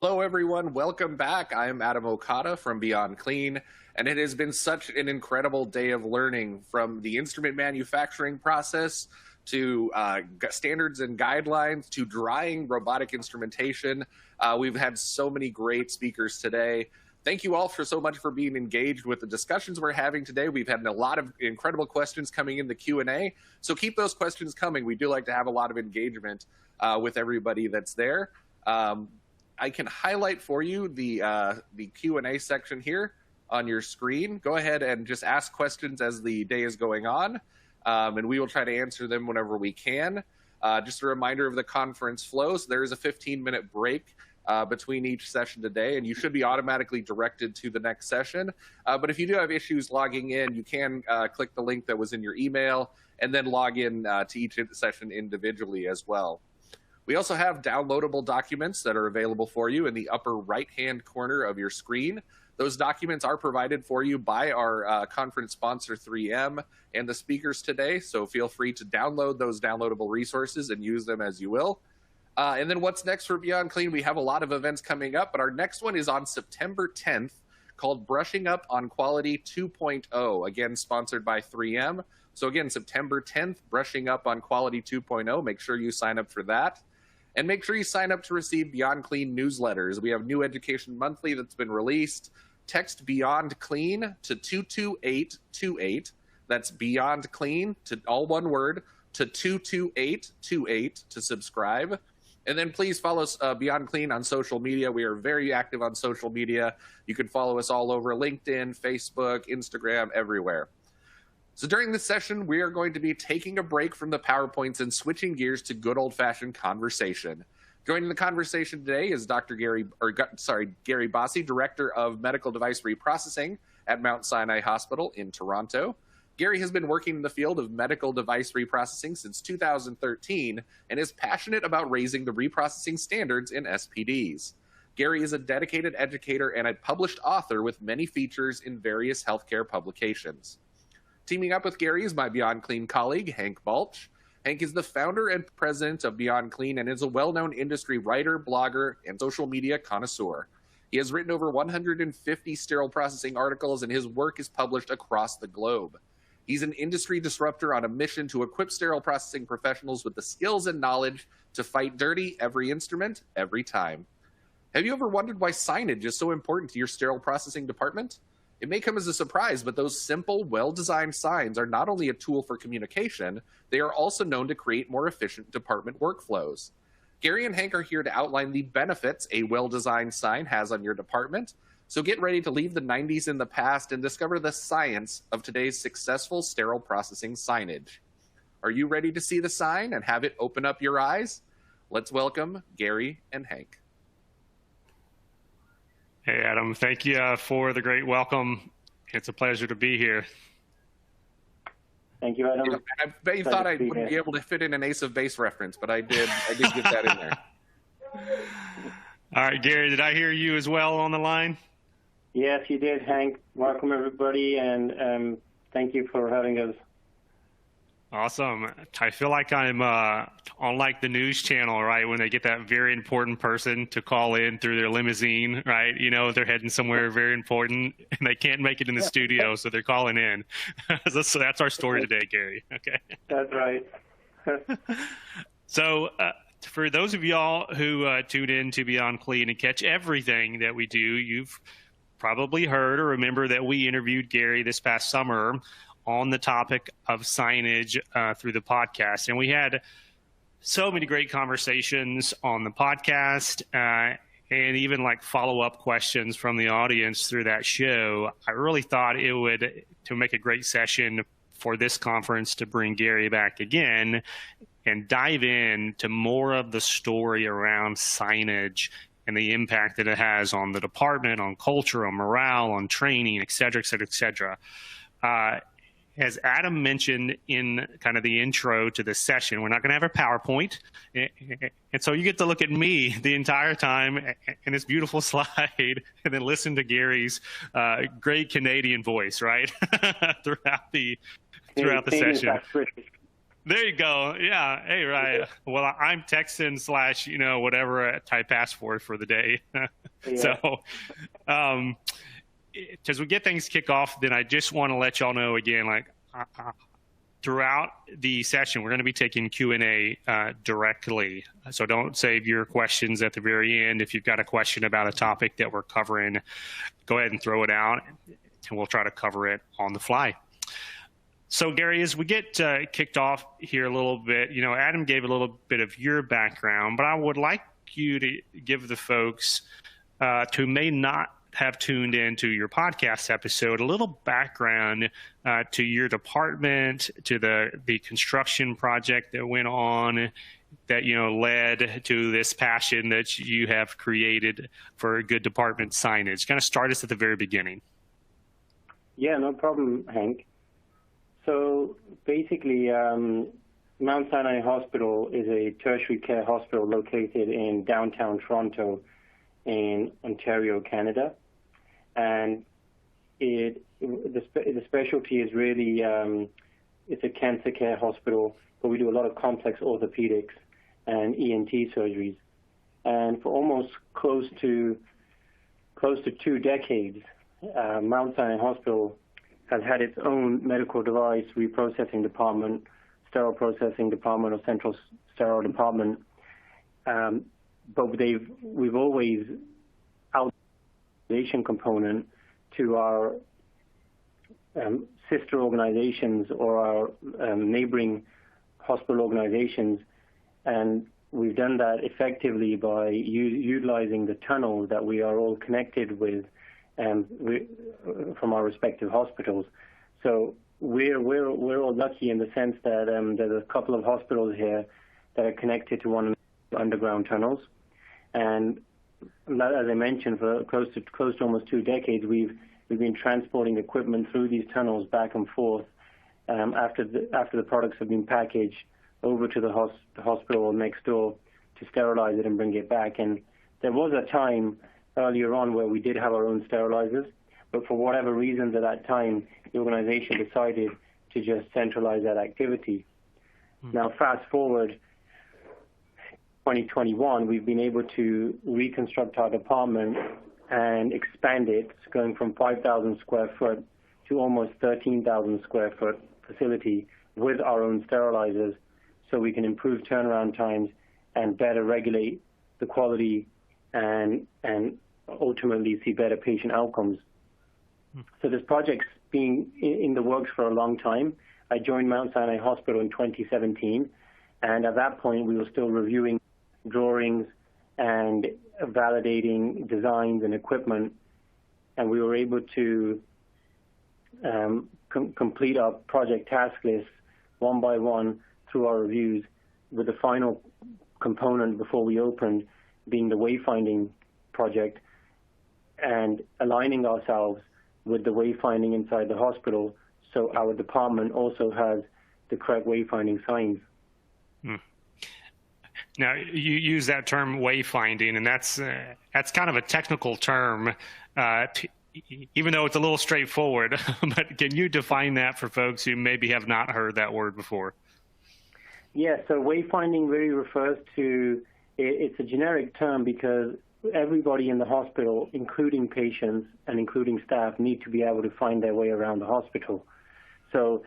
Hello, everyone. Welcome back. I am Adam Okada from Beyond Clean, and it has been such an incredible day of learning from the instrument manufacturing process to standards and guidelines to drying robotic instrumentation. We've had so many great speakers today. Thank you all for so much for being engaged with the discussions we're having today. We've had a lot of incredible questions coming in the Q&A, so keep those questions coming. We do like to have a lot of engagement with everybody that's there. I can highlight for you the Q&A section here on your screen. Go ahead and just ask questions as the day is going on, and we will try to answer them whenever we can. Just a reminder of the conference flows. There is a 15-minute break between each session today, and you should be automatically directed to the next session. But if you do have issues logging in, you can click the link that was in your email and then log in to each session individually as well. We also have downloadable documents that are available for you in the upper right-hand corner of your screen. Those documents are provided for you by our conference sponsor, 3M, and the speakers today, so feel free to download those downloadable resources and use them as you will. And then what's next for Beyond Clean? We have a lot of events coming up, but our next one is on September 10th called Brushing Up on Quality 2.0, again, sponsored by 3M. So again, September 10th, Brushing Up on Quality 2.0. Make sure you sign up for that. And make sure you sign up to receive Beyond Clean newsletters. We have New Education Monthly that's been released. Text Beyond Clean to 22828. That's Beyond Clean, to all one word, to 22828 to subscribe. And then please follow us, Beyond Clean, on social media. We are very active on social media. You can follow us all over LinkedIn, Facebook, Instagram, everywhere. So during this session, we are going to be taking a break from the PowerPoints and switching gears to good old-fashioned conversation. Joining the conversation today is Gary Bossi, Director of Medical Device Reprocessing at Mount Sinai Hospital in Toronto. Gary has been working in the field of medical device reprocessing since 2013 and is passionate about raising the reprocessing standards in SPDs. Gary is a dedicated educator and a published author with many features in various healthcare publications. Teaming up with Gary is my Beyond Clean colleague, Hank Balch. Hank is the founder and president of Beyond Clean and is a well-known industry writer, blogger, and social media connoisseur. He has written over 150 sterile processing articles, and his work is published across the globe. He's an industry disruptor on a mission to equip sterile processing professionals with the skills and knowledge to fight dirty every instrument, every time. Have you ever wondered why signage is so important to your sterile processing department? It may come as a surprise, but those simple, well-designed signs are not only a tool for communication, they are also known to create more efficient department workflows. Gary and Hank are here to outline the benefits a well-designed sign has on your department, so get ready to leave the 90s in the past and discover the science of today's successful sterile processing signage. Are you ready to see the sign and have it open up your eyes? Let's welcome Gary and Hank. Hey, Adam. Thank you for the great welcome. It's a pleasure to be here. Thank you, Adam. Yeah, I bet you thought I wouldn't be able to fit in an Ace of Base reference, but I did get that in there. All right, Gary, did I hear you as well on the line? Yes, you did, Hank. Welcome, everybody, and thank you for having us. Awesome. I feel like I'm on like the news channel, right, when they get that very important person to call in through their limousine, right? You know, they're heading somewhere very important, and they can't make it in the studio, so they're calling in. So that's our story today, Gary. Okay. That's right. So for those of y'all who tune in to Beyond Clean and catch everything that we do, you've probably heard or remember that we interviewed Gary this past summer on the topic of signage through the podcast. And we had so many great conversations on the podcast and even like follow-up questions from the audience through that show. I really thought it would, to make a great session for this conference, to bring Gary back again and dive into more of the story around signage and the impact that it has on the department, on culture, on morale, on training, et cetera, et cetera, et cetera. As Adam mentioned in kind of the intro to this session, we're not going to have a PowerPoint. And so you get to look at me the entire time and this beautiful slide and then listen to Gary's great Canadian voice, right? throughout the session. There you go. Yeah. Hey, right. Well, I'm Texan / whatever type passport for the day. Yeah. So, as we get things kick off, then I just want to let y'all know again, throughout the session, we're going to be taking Q&A directly. So don't save your questions at the very end. If you've got a question about a topic that we're covering, go ahead and throw it out, and we'll try to cover it on the fly. So, Gary, as we get kicked off here a little bit, Adam gave a little bit of your background, but I would like you to give the folks who may not have tuned into your podcast episode a little background to your department, to the construction project that went on that led to this passion that you have created for good department signage. Kind of start us at the very beginning. Yeah, no problem, Hank. So basically, Mount Sinai Hospital is a tertiary care hospital located in downtown Toronto in Ontario, Canada. And the specialty is really, it's a cancer care hospital, but we do a lot of complex orthopedics and ENT surgeries. And for almost close to 2 decades, Mount Sinai Hospital has had its own medical device reprocessing department, sterile processing department, or central sterile department. But we've always component to our sister organizations or our neighboring hospital organizations, and we've done that effectively by utilizing the tunnels that we are all connected with from our respective hospitals. So we're all lucky in the sense that there's a couple of hospitals here that are connected to one another underground tunnels, and as I mentioned, for close to almost 2 decades, we've been transporting equipment through these tunnels back and forth after the products have been packaged over to the hospital next door to sterilize it and bring it back. And there was a time earlier on where we did have our own sterilizers, but for whatever reasons at that time, the organization decided to just centralize that activity. Now, fast forward 2021, we've been able to reconstruct our department and expand it, going from 5,000 square foot to almost 13,000 square foot facility with our own sterilizers, so we can improve turnaround times and better regulate the quality and ultimately see better patient outcomes. So this project's been in the works for a long time. I joined Mount Sinai Hospital in 2017, and at that point we were still reviewing drawings and validating designs and equipment, and we were able to complete our project task list one by one through our reviews, with the final component before we opened being the wayfinding project, and aligning ourselves with the wayfinding inside the hospital so our department also has the correct wayfinding signs. Now, you use that term wayfinding, and that's kind of a technical term, even though it's a little straightforward. But can you define that for folks who maybe have not heard that word before? Yeah, so wayfinding really refers to, it's a generic term because everybody in the hospital, including patients and including staff, need to be able to find their way around the hospital. So,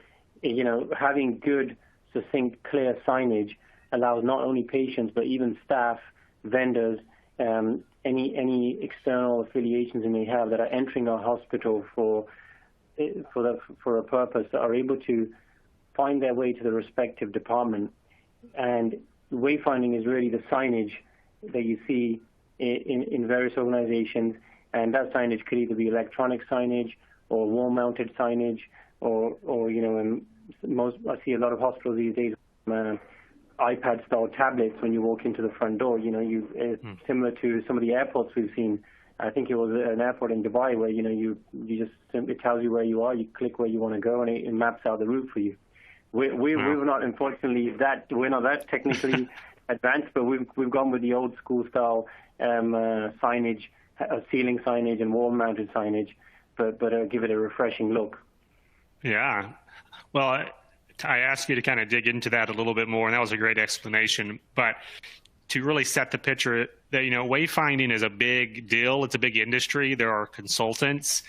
having good, succinct, clear signage allows not only patients but even staff, vendors, any external affiliations they may have that are entering our hospital for a purpose, that are able to find their way to the respective department. And wayfinding is really the signage that you see in various organizations, and that signage could either be electronic signage or wall-mounted signage, or I see a lot of hospitals these days iPad-style tablets when you walk into the front door. Similar to some of the airports we've seen. I think it was an airport in Dubai where you just simply tells you where you are, you click where you want to go, and it maps out the route for you. We're not, unfortunately, we're not that technically advanced, but we've gone with the old school style signage, ceiling signage and wall-mounted signage, but give it a refreshing look. Yeah. Well, I asked you to kind of dig into that a little bit more, and that was a great explanation. But to really set the picture that, wayfinding is a big deal. It's a big industry. There are consultants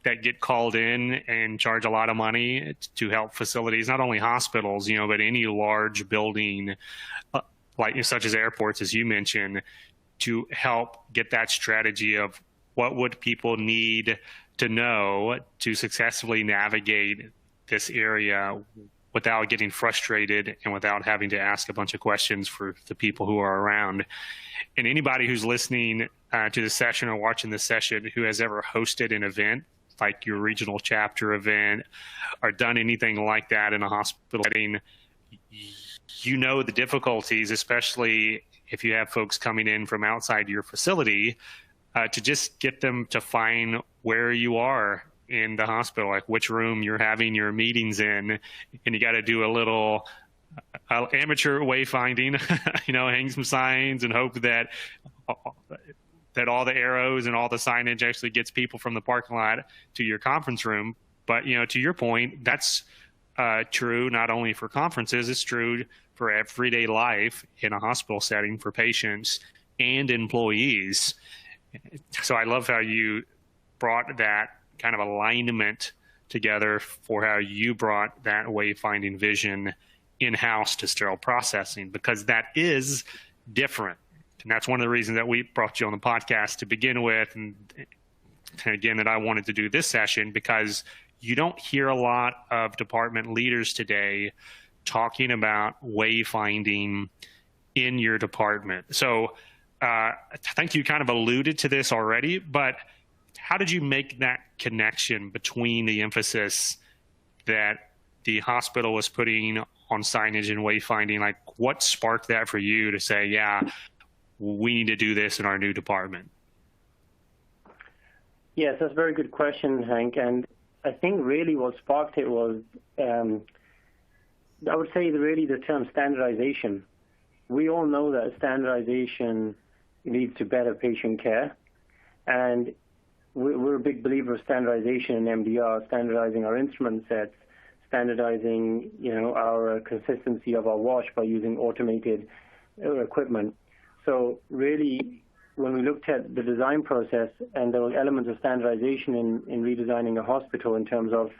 that get called in and charge a lot of money to help facilities, not only hospitals, but any large building, like such as airports, as you mentioned, to help get that strategy of what would people need to know to successfully navigate this area without getting frustrated and without having to ask a bunch of questions for the people who are around. And anybody who's listening to the session or watching this session who has ever hosted an event, like your regional chapter event, or done anything like that in a hospital setting, the difficulties, especially if you have folks coming in from outside your facility, to just get them to find where you are in the hospital, like which room you're having your meetings in, and you got to do a little amateur wayfinding, hang some signs and hope that all the arrows and all the signage actually gets people from the parking lot to your conference room. But, to your point, that's true not only for conferences, it's true for everyday life in a hospital setting for patients and employees. So I love how you brought that kind of alignment together for how you brought that wayfinding vision in-house to sterile processing, because that is different. And that's one of the reasons that we brought you on the podcast to begin with. And again, that I wanted to do this session, because you don't hear a lot of department leaders today talking about wayfinding in your department. So I think you kind of alluded to this already, but how did you make that connection between the emphasis that the hospital was putting on signage and wayfinding? Like, what sparked that for you to say, yeah, we need to do this in our new department? Yes, that's a very good question, Hank. And I think really what sparked it was, I would say really the term standardization. We all know that standardization leads to better patient care. And we're a big believer of standardization in MDR, standardizing our instrument sets, standardizing, our consistency of our wash by using automated equipment. So really, when we looked at the design process, and there were elements of standardization in redesigning a hospital in terms of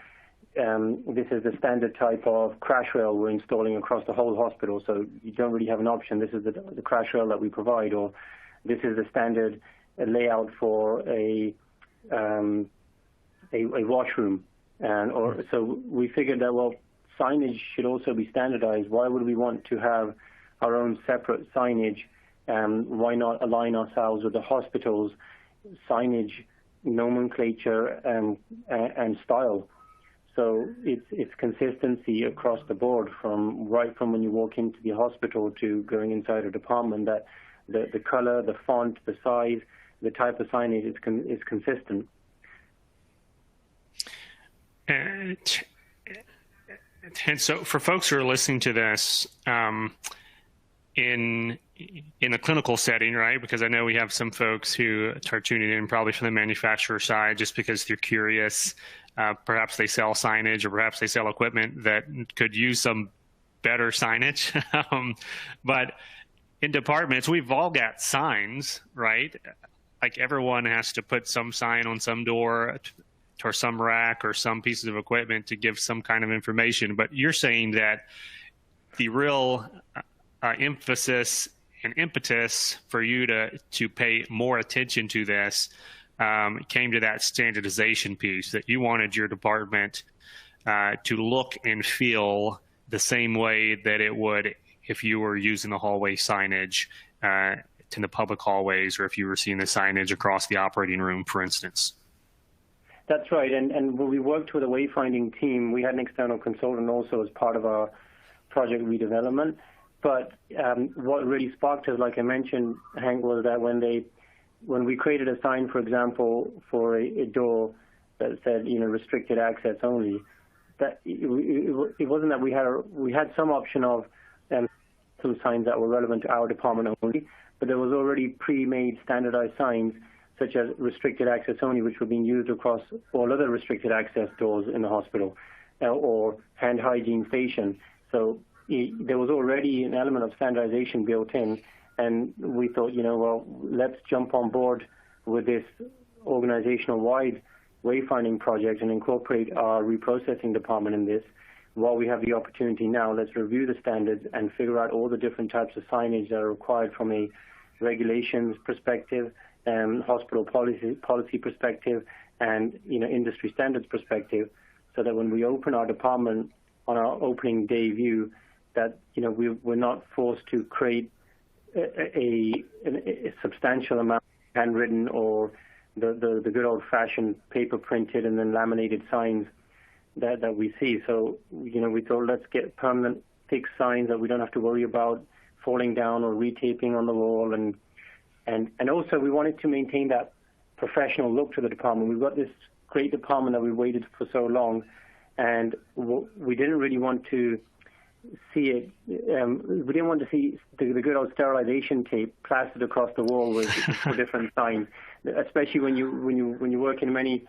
this is the standard type of crash rail we're installing across the whole hospital, so you don't really have an option. This is the crash rail that we provide, or this is the standard layout for a washroom. So we figured that, well, signage should also be standardized. Why would we want to have our own separate signage? Why not align ourselves with the hospital's signage nomenclature and style? So it's consistency across the board, from when you walk into the hospital to going inside a department, that the color, the font, the size, the type of signage is consistent. And so for folks who are listening to this, in a clinical setting, right? Because I know we have some folks who are tuning in probably from the manufacturer side just because they're curious. Perhaps they sell signage, or perhaps they sell equipment that could use some better signage. But in departments, we've all got signs, right? Like everyone has to put some sign on some door or some rack or some pieces of equipment to give some kind of information. But you're saying that the real emphasis and impetus for you to pay more attention to this came to that standardization piece, that you wanted your department to look and feel the same way that it would if you were using the hallway signage in the public hallways, or if you were seeing the signage across the operating room, for instance. That's right. And when we worked with a wayfinding team, we had an external consultant also as part of our project redevelopment. But what really sparked us, like I mentioned, Hank, was that when we created a sign, for example, for a door that said, restricted access only, that it wasn't that we had some option of some signs that were relevant to our department only, but there was already pre-made standardized signs such as restricted access only, which were being used across all other restricted access doors in the hospital. or hand hygiene station. So there was already an element of standardization built in, and we thought, well, let's jump on board with this organizational-wide wayfinding project and incorporate our reprocessing department in this. While we have the opportunity now, let's review the standards and figure out all the different types of signage that are required from a regulations perspective, hospital policy perspective, and industry standards perspective, so that when we open our department on our opening day view, that we're not forced to create a substantial amount of handwritten or the good old-fashioned paper printed and then laminated signs that we see. So we thought, let's get permanent fixed signs that we don't have to worry about falling down or retaping on the wall, and also we wanted to maintain that professional look to the department. We've got this great department that we waited for so long, and we didn't really want to see it. We didn't want to see the good old sterilization tape plastered across the wall with for different signs, especially when you work in many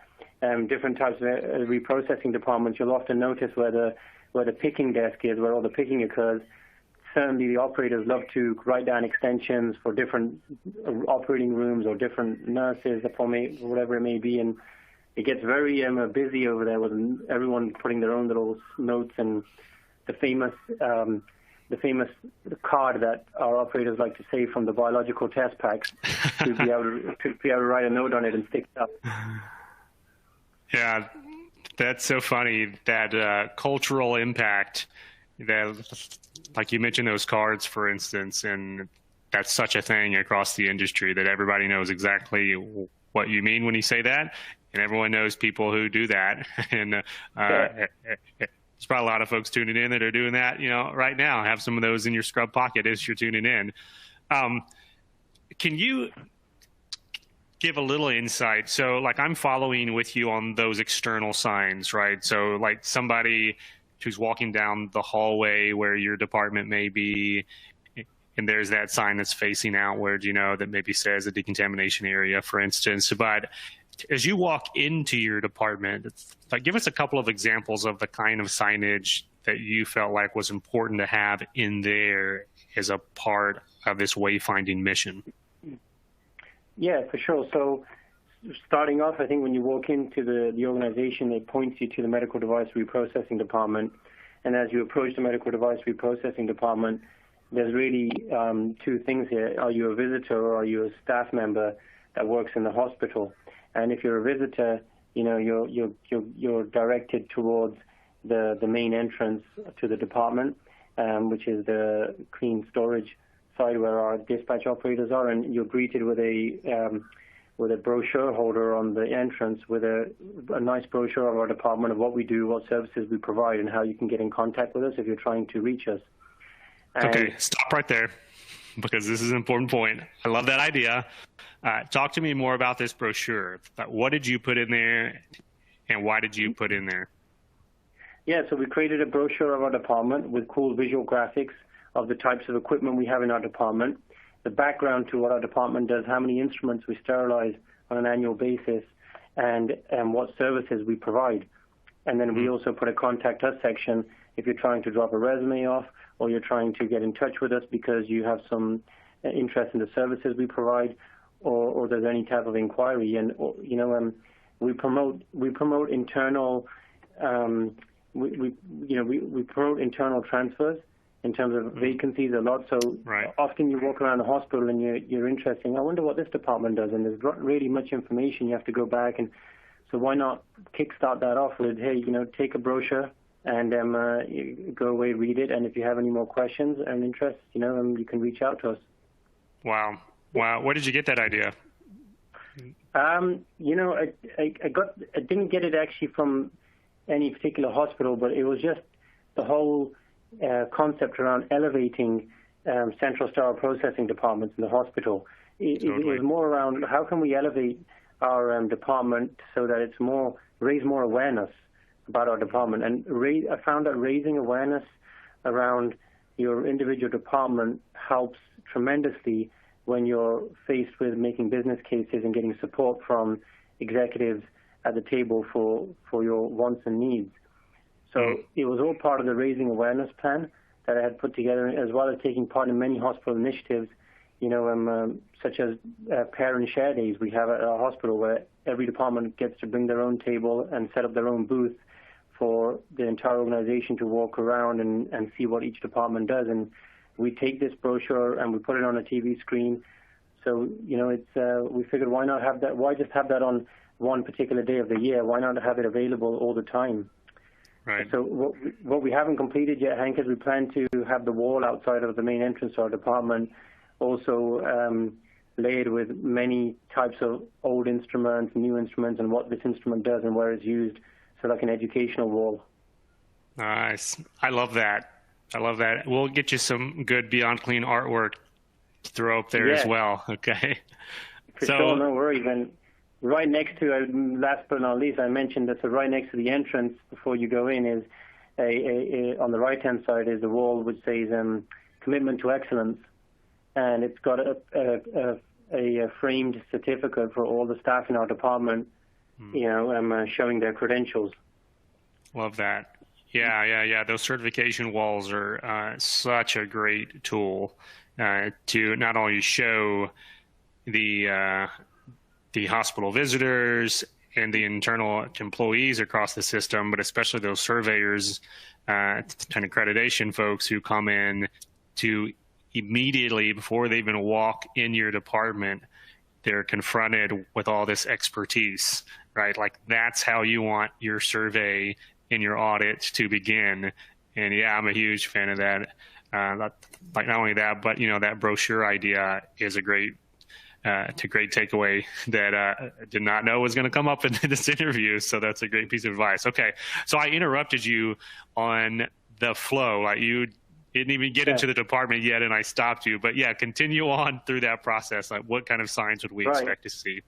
different types of reprocessing departments. You'll often notice where the picking desk is, where all the picking occurs. Certainly, the operators love to write down extensions for different operating rooms or different nurses, whatever it may be, and it gets very busy over there with everyone putting their own little notes and the famous card that our operators like to say from the biological test packs to be able to write a note on it and stick it up. Yeah, that's so funny, that cultural impact that, like you mentioned, those cards, for instance, and that's such a thing across the industry that everybody knows exactly what you mean when you say that, and everyone knows people who do that. And there's probably a lot of folks tuning in that are doing that, right now. Have some of those in your scrub pocket as you're tuning in. Can you give a little insight? So, like, I'm following with you on those external signs, right? So, like, somebody who's walking down the hallway where your department may be, and there's that sign that's facing outward, that maybe says a decontamination area, for instance. But as you walk into your department, like, give us a couple of examples of the kind of signage that you felt like was important to have in there as a part of this wayfinding mission. Yeah, for sure. So starting off, I think when you walk into the organization, it points you to the medical device reprocessing department. And as you approach the medical device reprocessing department, there's really two things here. Are you a visitor or are you a staff member that works in the hospital? And if you're a visitor, you're directed towards the main entrance to the department, which is the clean storage side where our dispatch operators are, and you're greeted with a brochure holder on the entrance with a nice brochure of our department, of what we do, what services we provide, and how you can get in contact with us if you're trying to reach us. Okay, stop right there, because this is an important point. I love that idea. Talk to me more about this brochure. What did you put in there, and why did you put in there? Yeah, so we created a brochure of our department with cool visual graphics of the types of equipment we have in our department, the background to what our department does, how many instruments we sterilize on an annual basis, and what services we provide. And then we also put a contact us section if you're trying to drop a resume off, or you're trying to get in touch with us because you have some interest in the services we provide, or there's any type of inquiry. And we promote internal we promote internal transfers in terms of vacancies a lot. So often you walk around the hospital and you're interested. I wonder what this department does, and there's not really much information. You have to go back, and so why not kickstart that off with, hey, take a brochure and you go away, read it, and if you have any more questions and interest, you can reach out to us. Wow. Where did you get that idea? I didn't get it actually from any particular hospital, but it was just the whole concept around elevating central sterile processing departments in the hospital. It was more around how can we elevate our department so that it's raise more awareness about our department. And I found that raising awareness around your individual department helps tremendously when you're faced with making business cases and getting support from executives at the table for your wants and needs. So it was all part of the raising awareness plan that I had put together, as well as taking part in many hospital initiatives, such as parent share days we have at our hospital, where every department gets to bring their own table and set up their own booth for the entire organization to walk around and see what each department does. And we take this brochure and we put it on a TV screen. So, we figured, why not have that? Why just have that on one particular day of the year? Why not have it available all the time? Right. So what we haven't completed yet, Hank, is we plan to have the wall outside of the main entrance to our department also laid with many types of old instruments, new instruments, and what this instrument does and where it's used. So like an educational wall. Nice. I love that. We'll get you some good Beyond Clean artwork to throw up there as well. Okay. For sure, no worries. And right next to, last but not least, I mentioned that, so right next to the entrance before you go in is on the right-hand side is the wall which says commitment to excellence. And it's got a framed certificate for all the staff in our department, showing their credentials. Love that. Yeah. Those certification walls are such a great tool to not only show the hospital visitors and the internal employees across the system, but especially those surveyors and accreditation folks who come in to immediately, before they even walk in your department, they're confronted with all this expertise, right? Like, that's how you want your survey and your audit to begin. And yeah, I'm a huge fan of that. Like, not only that, but that brochure idea is a great takeaway that I did not know was going to come up in this interview. So that's a great piece of advice. Okay, so I interrupted you on the flow. Like, you didn't even get into the department yet, and I stopped you. But yeah, continue on through that process. Like, what kind of signs would we expect to see?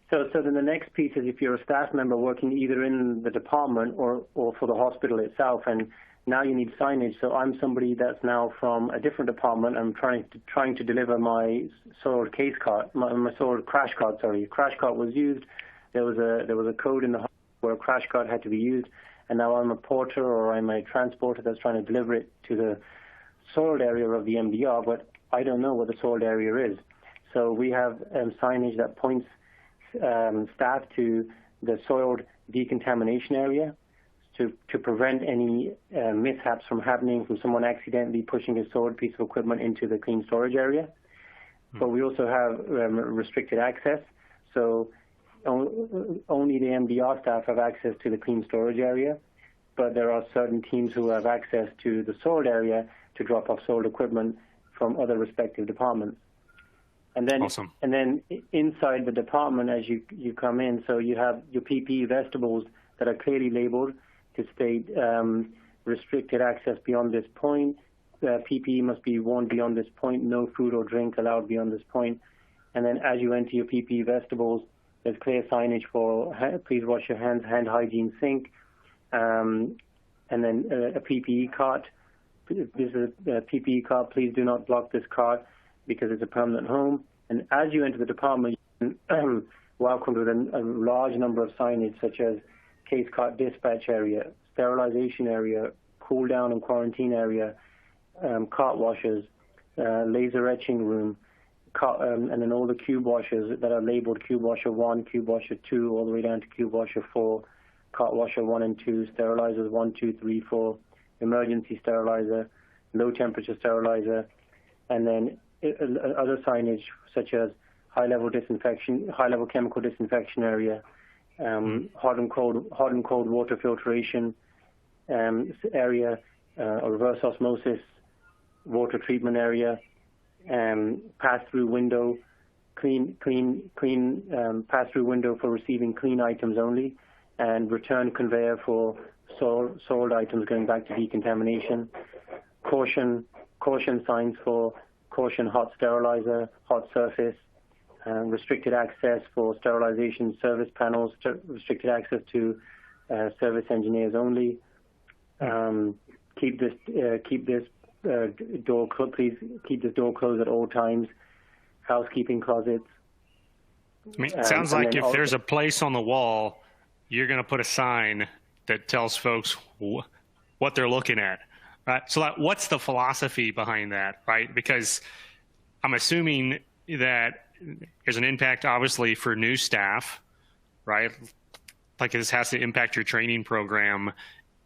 So then the next piece is, if you're a staff member working either in the department or for the hospital itself, and now you need signage. So I'm somebody that's now from a different department. I'm trying to deliver my soiled case cart, my soiled crash cart. Sorry, crash cart was used. There was a code in the hospital where a crash cart had to be used. And now I'm a porter or I'm a transporter that's trying to deliver it to the soiled area of the MDR, but I don't know what the soiled area is. So we have signage that points staff to the soiled decontamination area to prevent any mishaps from happening from someone accidentally pushing a soiled piece of equipment into the clean storage area. But we also have restricted access. So only the MDR staff have access to the clean storage area, but there are certain teams who have access to the soiled area to drop off soiled equipment from other respective departments. And then, awesome. And then inside the department, as you come in, so you have your PPE vestibles that are clearly labeled to state restricted access beyond this point. PPE must be worn beyond this point. No food or drink allowed beyond this point. And then as you enter your PPE vestibles, there's clear signage for please wash your hands, hand hygiene sink, and then a PPE cart. This is a PPE cart. Please do not block this cart because it's a permanent home. And as you enter the department, you're welcomed with a large number of signage such as case cart dispatch area, sterilization area, cool down and quarantine area, cart washers, laser etching room, and then all the cube washers that are labeled cube washer 1, cube washer 2, all the way down to cube washer 4, cart washer 1 and 2, sterilizers 1, 2, 3, 4, emergency sterilizer, low temperature sterilizer, and then other signage such as high level chemical disinfection area, hot and cold water filtration area, reverse osmosis water treatment area, pass-through window, clean pass-through window for receiving clean items only, and return conveyor for soiled items going back to decontamination. Caution signs for caution hot sterilizer, hot surface, restricted access for sterilization service panels, restricted access to service engineers only. Keep this door closed. Please keep this door closed at all times. Housekeeping closets. I mean, it sounds like if there's a place on the wall, you're going to put a sign that tells folks what they're looking at, right? So like, what's the philosophy behind that, right? Because I'm assuming that there's an impact, obviously, for new staff, right? Like this has to impact your training program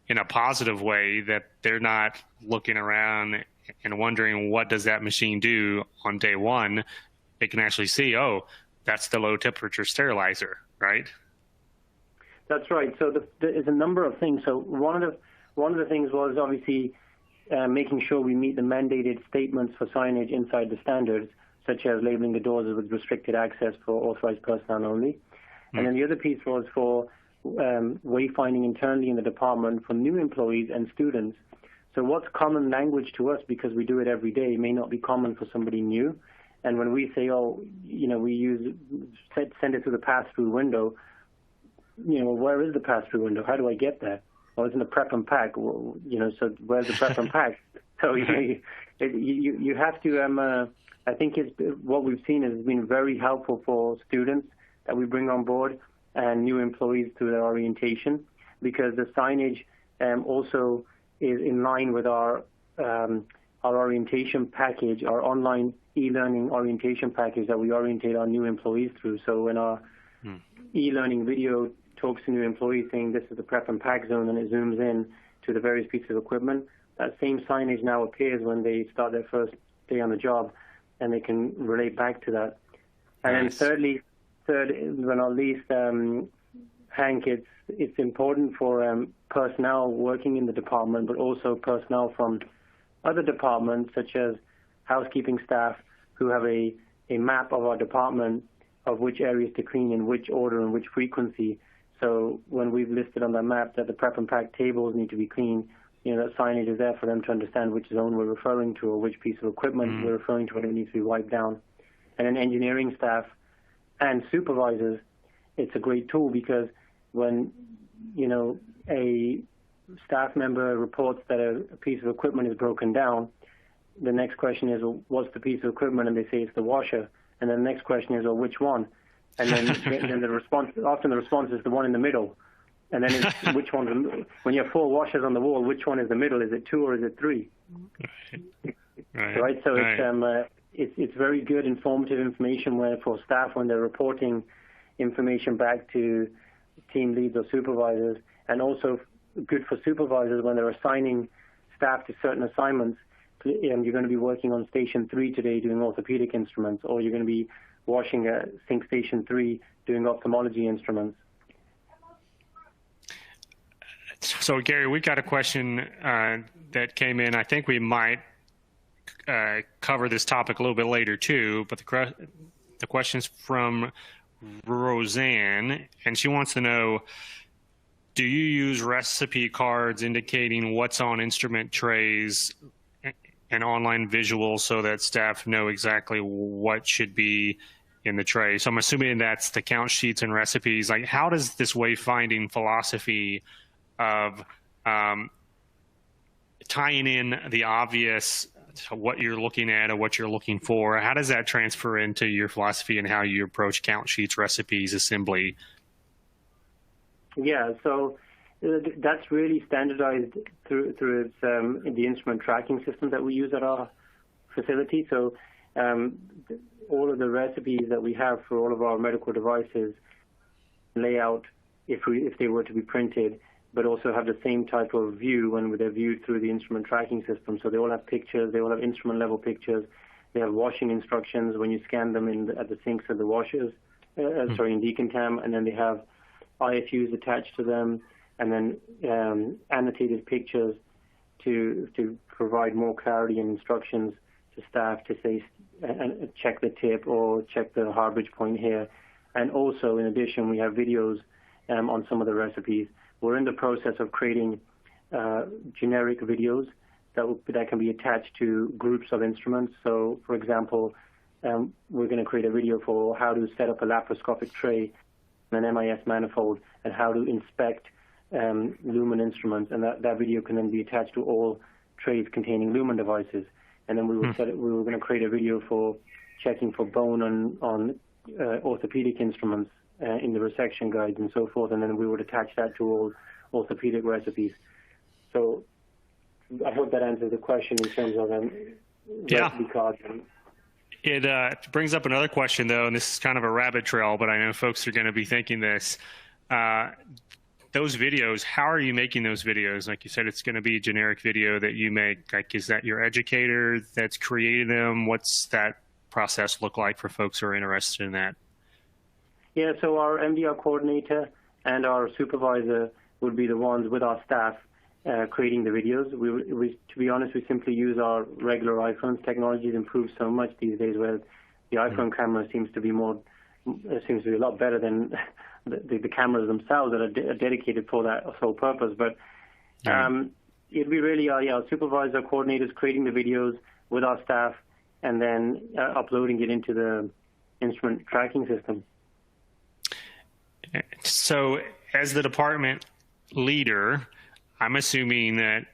in a positive way, that they're not looking around and wondering what does that machine do on day one. They can actually see, oh, that's the low temperature sterilizer, right? That's right. So there's a number of things. So one of the things was obviously making sure we meet the mandated statements for signage inside the standards, such as labeling the doors with restricted access for authorized personnel only. And then the other piece was for wayfinding internally in the department for new employees and students. So what's common language to us, because we do it every day, may not be common for somebody new. And when we say, oh, we send it through the pass-through window, where is the pass-through window? How do I get there? Well, it's in the prep and pack. Well, so where's the prep and pack? So you have to. I think what we've seen has been very helpful for students that we bring on board and new employees through their orientation, because the signage also is in line with our orientation package, our online e-learning orientation package that we orientate our new employees through. So when our e-learning video talks to new employees saying this is the prep and pack zone, and it zooms in to the various pieces of equipment, that same signage now appears when they start their first day on the job, and they can relate back to that. And then third but not least, Hank, it's important for personnel working in the department, but also personnel from other departments, such as housekeeping staff, who have a map of our department of which areas to clean in which order and which frequency. So when we've listed on the map that the prep and pack tables need to be cleaned, that signage is there for them to understand which zone we're referring to or which piece of equipment we're referring to and it needs to be wiped down. And then engineering staff and supervisors, it's a great tool, because when, a staff member reports that a piece of equipment is broken down, the next question is, well, what's the piece of equipment? And they say it's the washer. And then the next question is, well, which one? And then the response is the one in the middle. And then it's which one? When you have 4 washers on the wall, which one is the middle? Is it 2 or is it 3? Right. So it's very good, informative information for staff when they're reporting information back to team leads or supervisors, and also good for supervisors when they're assigning staff to certain assignments. You're going to be working on station 3 today doing orthopedic instruments, or you're going to be washing sink station 3 doing ophthalmology instruments. So, Gary, we've got a question that came in. I think we might cover this topic a little bit later, too, but the question's from Roseanne, and she wants to know, do you use recipe cards indicating what's on instrument trays and online visuals so that staff know exactly what should be in the tray? So I'm assuming that's the count sheets and recipes. Like, how does this wayfinding philosophy of tying in the obvious to what you're looking at or what you're looking for, how does that transfer into your philosophy and how you approach count sheets, recipes, assembly? Yeah, so that's really standardized through its, the instrument tracking system that we use at our facility. So all of the recipes that we have for all of our medical devices lay out if they were to be printed, but also have the same type of view when they're viewed through the instrument tracking system. So they all have pictures, they all have instrument level pictures, they have washing instructions when you scan them at the sinks of the washers, in decontam, and then they have IFUs attached to them, and then annotated pictures to provide more clarity and instructions to staff to say, check the tip or check the harbridge point here. And also, in addition, we have videos on some of the recipes. We're in the process of creating generic videos that can be attached to groups of instruments. So, for example, we're going to create a video for how to set up a laparoscopic tray, an MIS manifold, and how to inspect lumen instruments. And that video can then be attached to all trays containing lumen devices. And then we were going to create a video for checking for bone on orthopedic instruments in the resection guides and so forth, and then we would attach that to all orthopedic recipes. So I hope that answers the question in terms of recipe cards. It brings up another question, though, and this is kind of a rabbit trail, but I know folks are going to be thinking this. Those videos, how are you making those videos? Like you said, it's going to be a generic video that you make. Like, is that your educator that's creating them? What's that process look like for folks who are interested in that? Yeah, so our MDR coordinator and our supervisor would be the ones with our staff creating the videos. We, to be honest, we simply use our regular iPhones. Technology has improved so much these days, where the iPhone camera seems to be a lot better than the cameras themselves that are dedicated for that sole purpose. But it'd be really our supervisor, coordinators creating the videos with our staff, and then uploading it into the instrument tracking system. So, as the department leader, I'm assuming that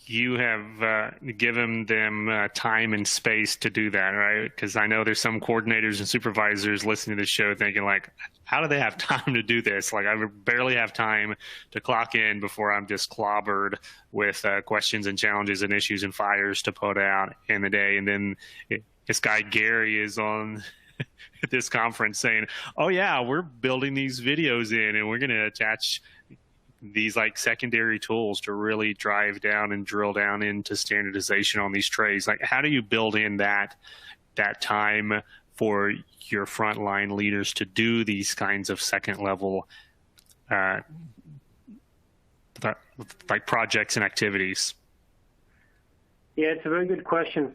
you have given them time and space to do that, right? Because I know there's some coordinators and supervisors listening to the show thinking, like, how do they have time to do this? Like, I barely have time to clock in before I'm just clobbered with questions and challenges and issues and fires to put out in the day. And then this guy Gary is on this conference saying, oh, yeah, we're building these videos in, and we're going to attach these like secondary tools to really drive down and drill down into standardization on these trays. Like, how do you build in that time for your frontline leaders to do these kinds of second level like projects and activities? Yeah, it's a very good question,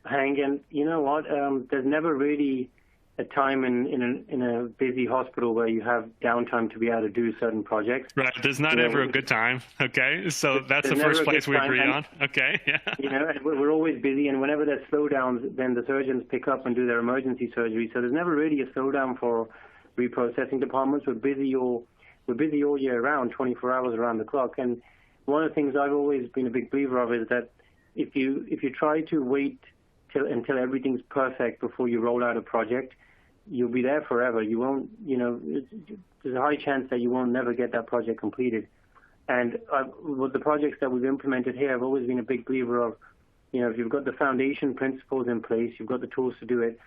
Hank. And you know what? There's never really a time in a busy hospital where you have downtime to be able to do certain projects. Right. There's not ever a good time. Okay. So that's the first place we agree on. Okay. Yeah. You know, we're always busy, and whenever there's slowdowns, then the surgeons pick up and do their emergency surgery. So there's never really a slowdown for reprocessing departments. We're busy all year round, 24 hours around the clock. And one of the things I've always been a big believer of is that if you try to wait until everything's perfect before you roll out a project, you'll be there forever. You won't, there's a high chance that you won't never get that project completed. And with the projects that we've implemented here, I've always been a big believer of, if you've got the foundation principles in place, you've got the tools to do it,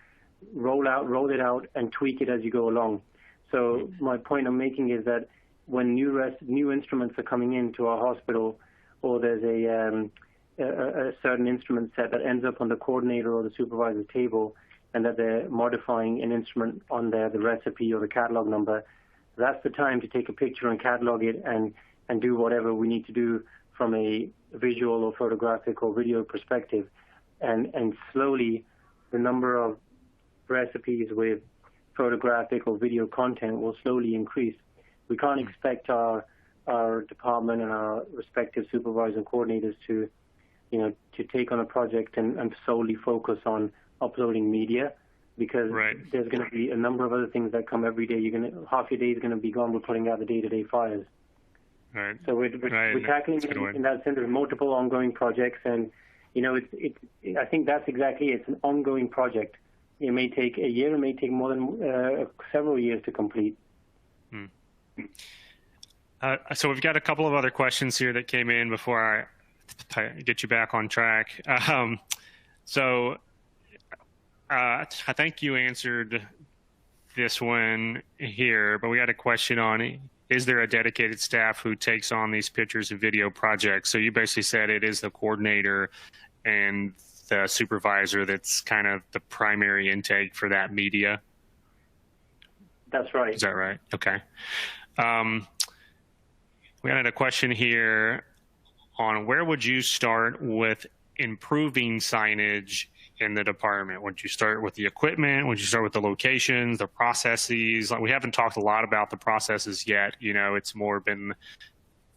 roll it out, and tweak it as you go along. So my point I'm making is that when new instruments are coming into our hospital, or there's a certain instrument set that ends up on the coordinator or the supervisor's table, and that they're modifying an instrument on there, the recipe or the catalog number, that's the time to take a picture and catalog it and do whatever we need to do from a visual or photographic or video perspective. And slowly, the number of recipes with photographic or video content will slowly increase. We can't expect our department and our respective supervisors and coordinators to take on a project and solely focus on uploading media, because there's going to be a number of other things that come every day. Half your day is going to be gone with putting out the day-to-day fires. Right. So we're tackling it in that sense of multiple ongoing projects, and I think that's exactly it. It's an ongoing project. It may take a year, it may take more than several years to complete. So we've got a couple of other questions here that came in before I get you back on track. I think you answered this one here, but we had a question on, is there a dedicated staff who takes on these pictures and video projects? So you basically said it is the coordinator and the supervisor that's kind of the primary intake for that media. That's right. Is that right? Okay. We had a question here on where would you start with improving signage in the department? Would you start with the equipment? Would you start with the locations, the processes? Like, we haven't talked a lot about the processes yet. It's more been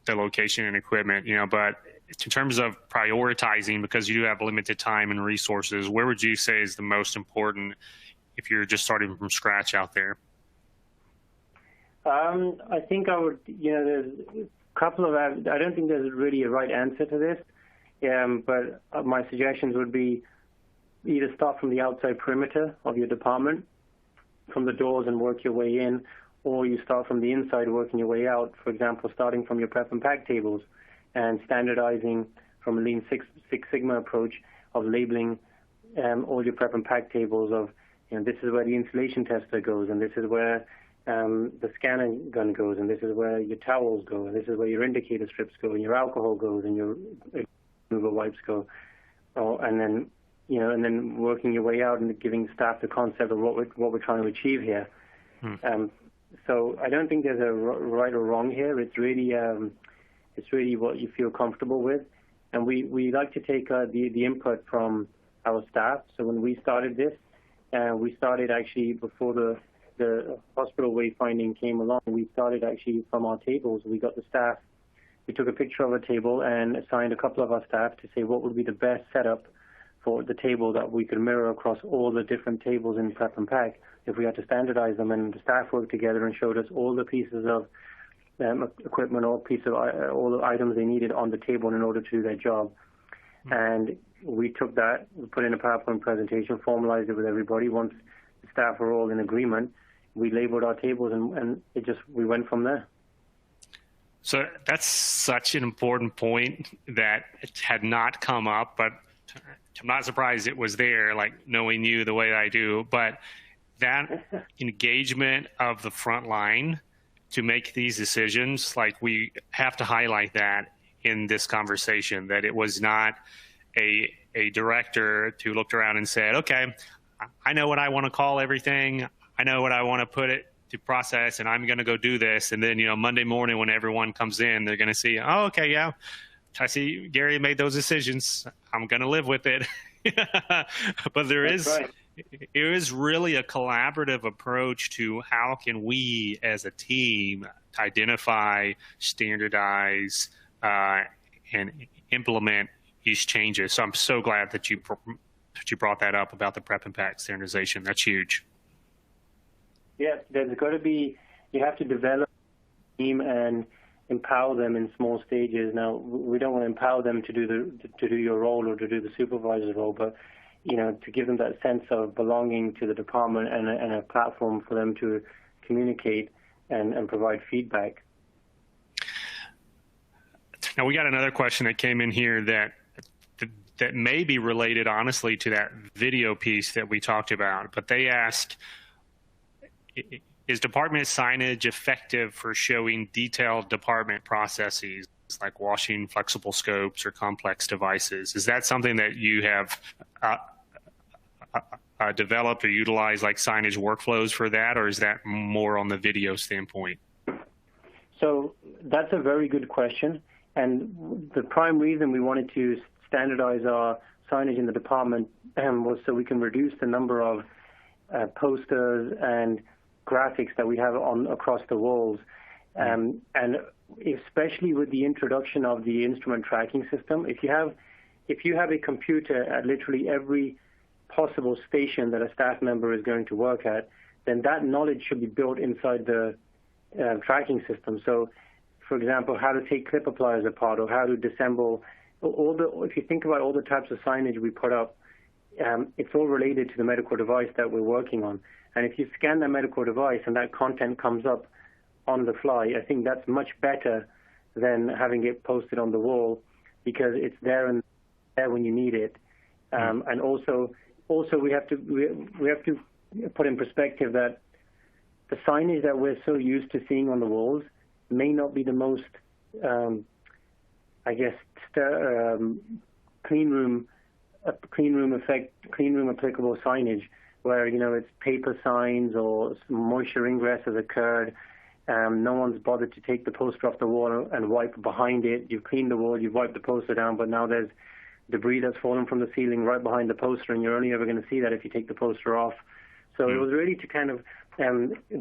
the location and equipment, but in terms of prioritizing, because you have limited time and resources, where would you say is the most important if you're just starting from scratch out there? I think I would, there's a couple of, I don't think there's really a right answer to this, but my suggestions would be either start from the outside perimeter of your department, from the doors, and work your way in, or you start from the inside working your way out, for example, starting from your prep and pack tables and standardizing from a Lean Six Sigma approach of labeling all your prep and pack tables of, this is where the insulation tester goes, and this is where the scanner gun goes, and this is where your towels go, and this is where your indicator strips go, and your alcohol goes, and your removal wipes go. And then working your way out and giving staff the concept of what we're trying to achieve here. So I don't think there's a right or wrong here. It's really what you feel comfortable with, and we like to take the input from our staff. So when we started this, we started actually before the hospital wayfinding came along. We started actually from our tables. We got the staff. We took a picture of a table and assigned a couple of our staff to say what would be the best setup for the table that we could mirror across all the different tables in prep and pack if we had to standardize them. And the staff worked together and showed us all the pieces of equipment, all the items they needed on the table in order to do their job. And we took that, we put in a PowerPoint presentation, formalized it with everybody. Once the staff were all in agreement, we labeled our tables, and we went from there. So that's such an important point that had not come up, but I'm not surprised it was there, like knowing you the way I do. But that engagement of the front line to make these decisions, like we have to highlight that in this conversation, that it was not a director who looked around and said, okay, I know what I want to call everything. I know what I want to put it to process, and I'm going to go do this. And then, Monday morning when everyone comes in, they're going to see, oh, okay, yeah, I see Gary made those decisions. I'm going to live with it. But it is really a collaborative approach to how can we as a team identify, standardize, and implement these changes. So I'm so glad that you brought that up about the prep and pack standardization. That's huge. Yeah, there's got to be, you have to develop a team and empower them in small stages. Now, we don't want to empower them to do your role or to do the supervisor's role, but to give them that sense of belonging to the department and a platform for them to communicate and provide feedback. Now, we got another question that came in here that may be related, honestly, to that video piece that we talked about. But they ask, is department signage effective for showing detailed department processes like washing flexible scopes or complex devices? Is that something that you have developed or utilized, like signage workflows for that, or is that more on the video standpoint? So that's a very good question. And the prime reason we wanted to standardize our signage in the department was so we can reduce the number of posters and graphics that we have across the walls. And especially with the introduction of the instrument tracking system, if you have a computer at literally every possible station that a staff member is going to work at, then that knowledge should be built inside the tracking system. So, for example, how to take clip appliers apart, or how to disassemble if you think about all the types of signage we put up, it's all related to the medical device that we're working on. And if you scan that medical device and that content comes up on the fly, I think that's much better than having it posted on the wall, because it's there and there when you need it. And also we have to put in perspective that the signage that we're so used to seeing on the walls may not be the most, clean room applicable signage, where it's paper signs or moisture ingress has occurred. No one's bothered to take the poster off the wall and wipe behind it. You've cleaned the wall, you've wiped the poster down, but now there's debris that's fallen from the ceiling right behind the poster, and you're only ever going to see that if you take the poster off. So it was really to kind of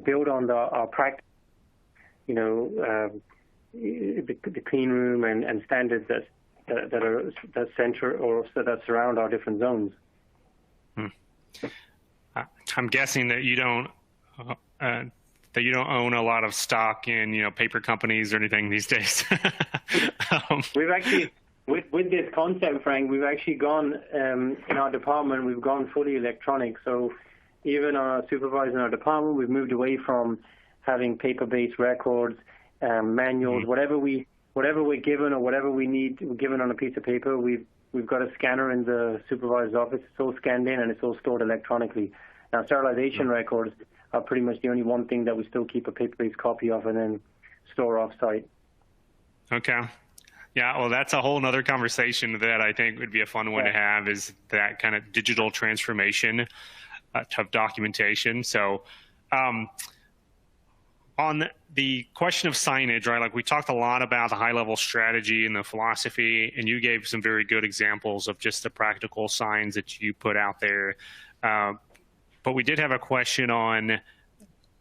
build on our practice, the clean room and standards that center or that surround our different zones. I'm guessing that you don't own a lot of stock in paper companies or anything these days. We've actually, with this concept, Frank, we've actually gone in our department. We've gone fully electronic. So even our supervisor in our department, we've moved away from having paper-based records, manuals, whatever we're given or whatever we need given on a piece of paper, we've got a scanner in the supervisor's office. It's all scanned in and it's all stored electronically. Now, sterilization records are pretty much the only one thing that we still keep a paper-based copy of and then store off-site. Okay. Yeah, well, that's a whole nother conversation that I think would be a fun one to have, is that kind of digital transformation of documentation. So on the question of signage, right, like we talked a lot about the high-level strategy and the philosophy, and you gave some very good examples of just the practical signs that you put out there. But we did have a question on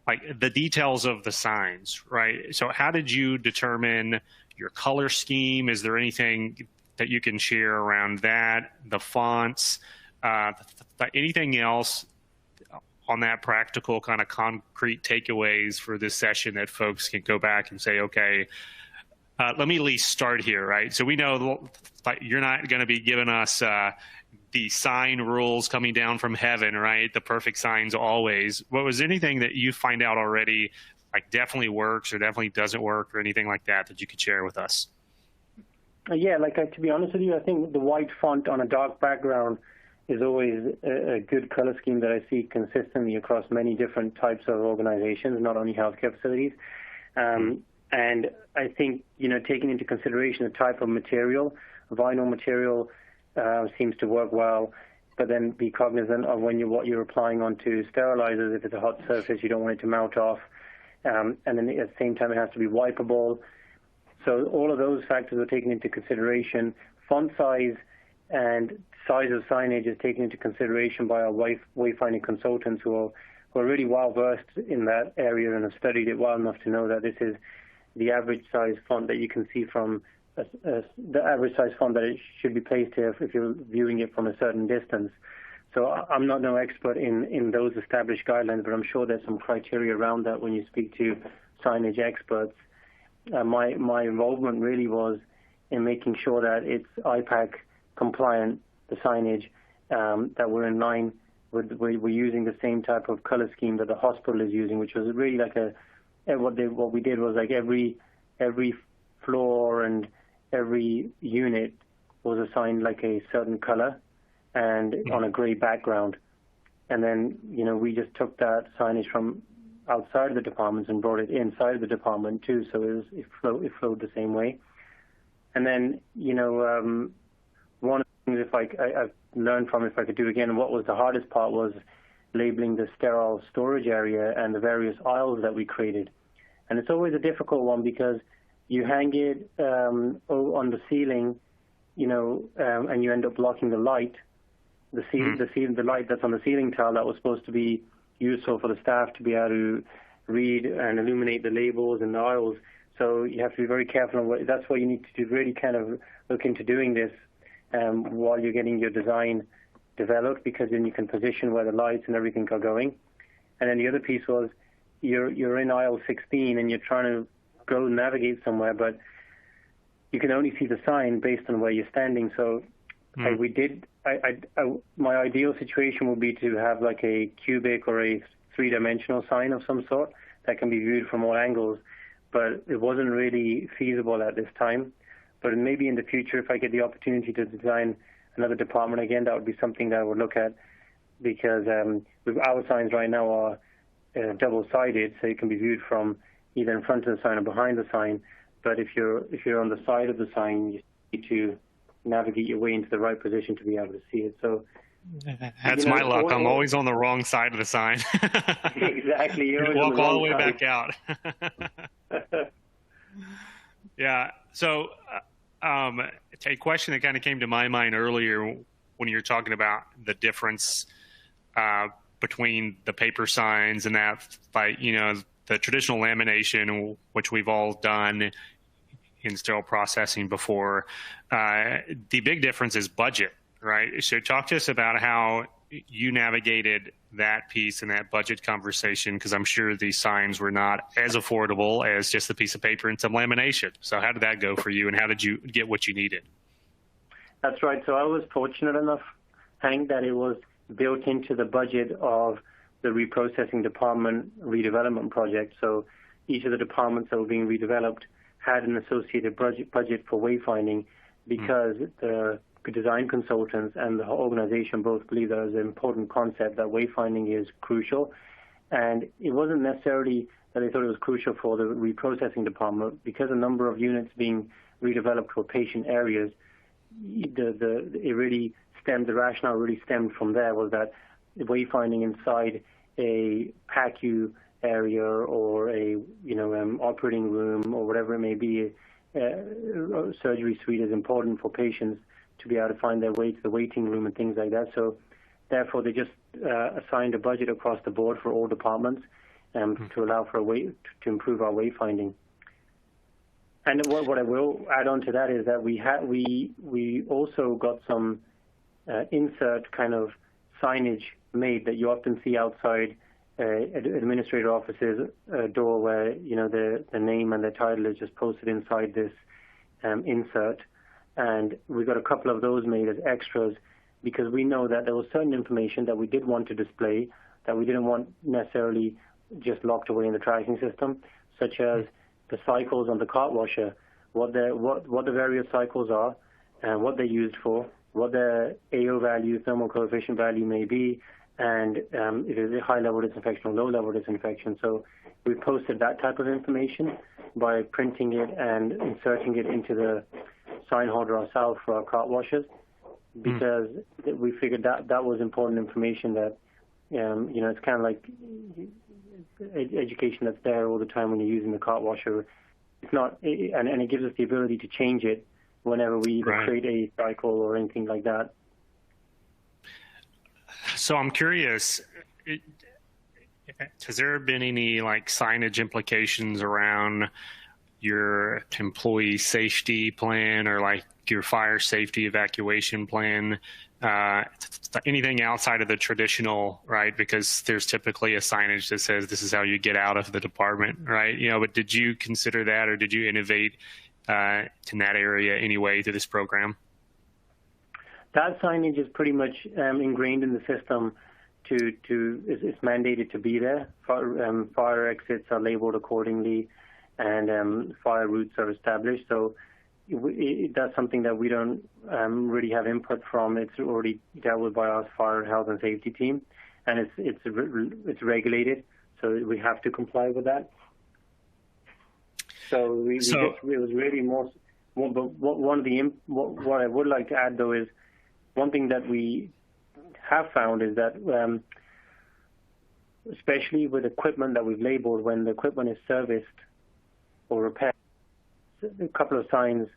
like the details of the signs, right? So how did you determine your color scheme? Is there anything that you can share around that? The fonts, anything else on that practical kind of concrete takeaways for this session that folks can go back and say, okay, let me at least start here, right? So we know you're not going to be giving us the sign rules coming down from heaven, right? The perfect signs always. What was anything that you find out already like definitely works or definitely doesn't work or anything like that that you could share with us? Yeah, to be honest with you, I think the white font on a dark background is always a good color scheme that I see consistently across many different types of organizations, not only healthcare facilities. And I think, taking into consideration the type of material, vinyl material seems to work well, but then be cognizant of what you're applying onto sterilizers. If it's a hot surface, you don't want it to melt off. And then at the same time, it has to be wipeable. So all of those factors are taken into consideration. Font size and size of signage is taken into consideration by our wayfinding consultants who are really well-versed in that area and have studied it well enough to know that this is the average size font that you can see from the average size font that it should be placed here if you're viewing it from a certain distance. So I'm not no expert in those established guidelines, but I'm sure there's some criteria around that when you speak to signage experts. My involvement really was in making sure that it's IPAC compliant, the signage, that we're in line with, we're using the same type of color scheme that the hospital is using, which was really like what we did was like every floor and every unit was assigned like a certain color and on a gray background. And then, we just took that signage from outside of the departments and brought it inside of the department too, so it flowed the same way. And then, one of the things I've learned from, if I could do again, what was the hardest part was labeling the sterile storage area and the various aisles that we created. And it's always a difficult one because you hang it on the ceiling, and you end up blocking the light. The light that's on the ceiling tile that was supposed to be useful for the staff to be able to read and illuminate the labels and the aisles. So you have to be very careful on that's what you need to do, really kind of look into doing this while you're getting your design developed, because then you can position where the lights and everything are going. And then the other piece was you're in aisle 16 and you're trying to go navigate somewhere, but you can only see the sign based on where you're standing. So my ideal situation would be to have like a cubic or a three-dimensional sign of some sort that can be viewed from all angles, but it wasn't really feasible at this time. But maybe in the future, if I get the opportunity to design another department again, that would be something that I would look at, because our signs right now are double-sided, so it can be viewed from either in front of the sign or behind the sign. But if you're on the side of the sign, you need to navigate your way into the right position to be able to see it. So that's my luck. I'm always on the wrong side of the sign. Exactly. You walk all the way back out. Yeah. So a question that kind of came to my mind earlier when you were talking about the difference between the paper signs and that, the traditional lamination, which we've all done in sterile processing before, the big difference is budget, right? So talk to us about how you navigated that piece and that budget conversation, because I'm sure these signs were not as affordable as just a piece of paper and some lamination. So how did that go for you, and how did you get what you needed? That's right. So I was fortunate enough, Hank, that it was built into the budget of the reprocessing department redevelopment project. So each of the departments that were being redeveloped had an associated budget for wayfinding, because the design consultants and the whole organization both believe that it was an important concept, that wayfinding is crucial. And it wasn't necessarily that they thought it was crucial for the reprocessing department, because a number of units being redeveloped for patient areas, the rationale really stemmed from there, was that wayfinding inside a PACU area or a operating room or whatever it may be, a surgery suite, is important for patients to be able to find their way to the waiting room and things like that. So therefore they just assigned a budget across the board for all departments to allow for to improve our wayfinding. And what I will add on to that is that we also got some insert kind of signage made that you often see outside administrator offices door, where the name and the title is just posted inside this insert. And we got a couple of those made as extras, because we know that there was certain information that we did want to display that we didn't want necessarily just locked away in the tracking system, such as the cycles on the cart washer, what the various cycles are, and what they're used for, what their AO value, thermal coefficient value may be, and if it's a high-level disinfection or low-level disinfection. So we posted that type of information by printing it and inserting it into the sign holder ourselves for our cart washers, because we figured that was important information that, it's kind of like education that's there all the time when you're using the cart washer. It's not, and it gives us the ability to change it whenever we create a cycle or anything like that. So I'm curious, has there been any signage implications around your employee safety plan or your fire safety evacuation plan? Anything outside of the traditional, right? Because there's typically a signage that says this is how you get out of the department, right? But did you consider that, or did you innovate in that area anyway through this program? That signage is pretty much ingrained in the system. It's mandated to be there. Fire exits are labeled accordingly, and fire routes are established. So that's something that we don't really have input from. It's already dealt with by our fire health and safety team, and it's regulated, so we have to comply with that. So it was really more. But what I would like to add, though, is one thing that we have found is that, especially with equipment that we've labeled, when the equipment is serviced or repaired, a couple of signs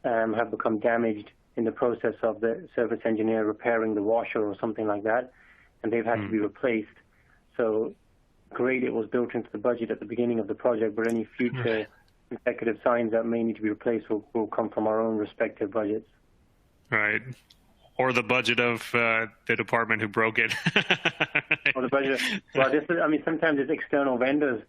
have become damaged in the process of the service engineer repairing the washer or something like that, and they've had to be replaced. So great, it was built into the budget at the beginning of the project, but any future consecutive signs that may need to be replaced will come from our own respective budgets. Right. Or the budget of the department who broke it. Or the budget. Well, sometimes it's external vendors.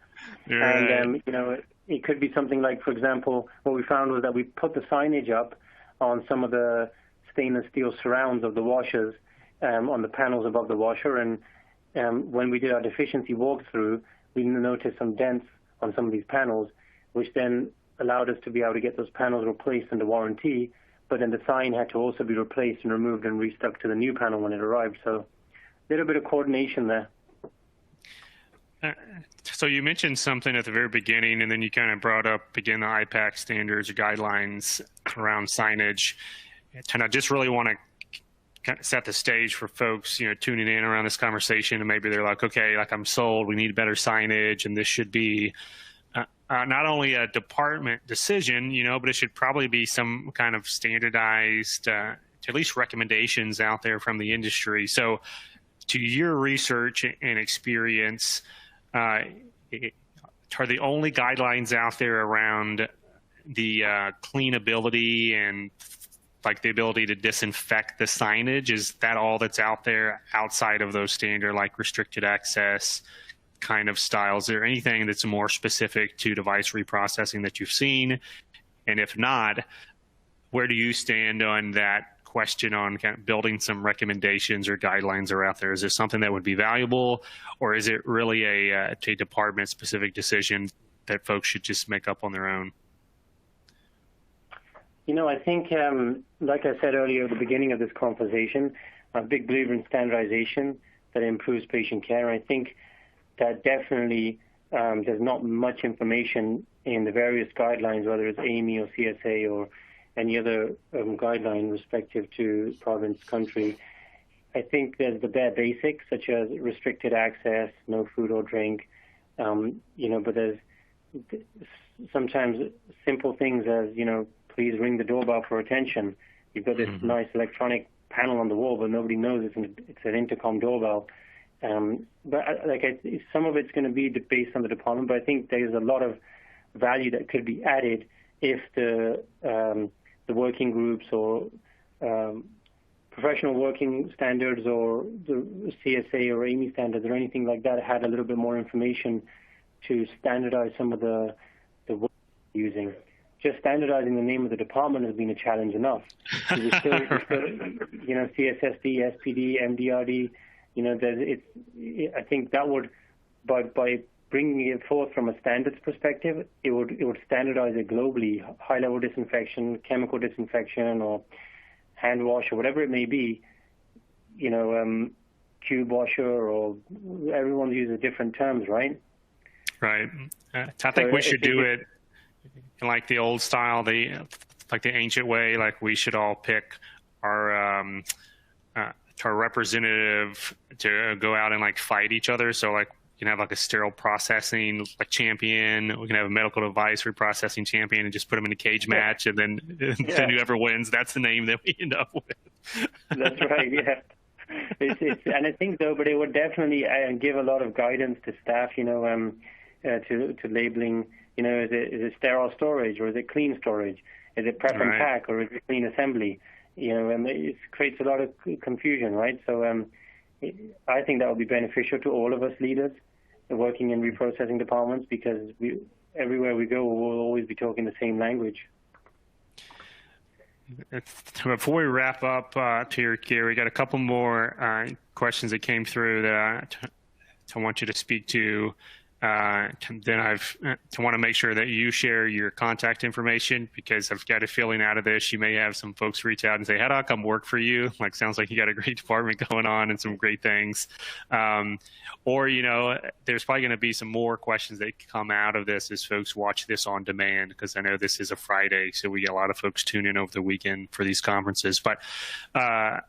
Right. And, it could be something like, for example, what we found was that we put the signage up on some of the stainless steel surrounds of the washers, on the panels above the washer. And when we did our deficiency walkthrough, we noticed some dents on some of these panels, which then allowed us to be able to get those panels replaced under warranty. But then the sign had to also be replaced and removed and restuck to the new panel when it arrived. So a little bit of coordination there. So you mentioned something at the very beginning, and then you kind of brought up, again, the IPAC standards or guidelines around signage. And I just really want to kind of set the stage for folks, tuning in around this conversation, and maybe they're like, okay, I'm sold, we need better signage, and this should be not only a department decision, but it should probably be some kind of standardized, at least recommendations out there from the industry. So to your research and experience, are the only guidelines out there around the cleanability and the ability to disinfect the signage? Is that all that's out there outside of those standard, restricted access kind of styles? Is there anything that's more specific to device reprocessing that you've seen? And if not, where do you stand on that question on kind of building some recommendations or guidelines are out there? Is this something that would be valuable, or is it really a department-specific decision that folks should just make up on their own? I think, like I said earlier at the beginning of this conversation, I'm a big believer in standardization that improves patient care. I think that definitely there's not much information in the various guidelines, whether it's AAMI or CSA or any other guideline respective to province, country. I think there's the bare basics, such as restricted access, no food or drink, but there's sometimes simple things as, please ring the doorbell for attention. You've got this nice electronic panel on the wall, but nobody knows it's an intercom doorbell. But some of it's going to be based on the department, but I think there's a lot of value that could be added if the working groups or professional working standards or the CSA or AAMI standards or anything like that had a little bit more information to standardize some of the work using. Just standardizing the name of the department has been a challenge enough. We still CSSD, SPD, MDRD. I think that would, by bringing it forth from a standards perspective, it would standardize it globally. High-level disinfection, chemical disinfection, or hand wash, or whatever it may be. Cube washer, or everyone uses different terms, right? Right. I think we should do it like the old style, like the ancient way. Like we should all pick our representative to go out and like fight each other. So like we can have like a sterile processing like champion. We can have a medical device reprocessing champion and just put them in a cage match, and then whoever wins, that's the name that we end up with. That's right. Yeah. And I think though, but it would definitely give a lot of guidance to staff. To labeling. Is it sterile storage, or is it clean storage? Is it prep and pack, or is it clean assembly? And it creates a lot of confusion, right? So I think that would be beneficial to all of us leaders working in reprocessing departments, because everywhere we go, we'll always be talking the same language. Before we wrap up here, Gary, we got a couple more questions that came through that I want you to speak to. Then I want to make sure that you share your contact information, because I've got a feeling out of this you may have some folks reach out and say, how do I come work for you? Like, sounds like you got a great department going on and some great things. Or, there's probably going to be some more questions that come out of this as folks watch this on demand, because I know this is a Friday, so we get a lot of folks tune in over the weekend for these conferences. But to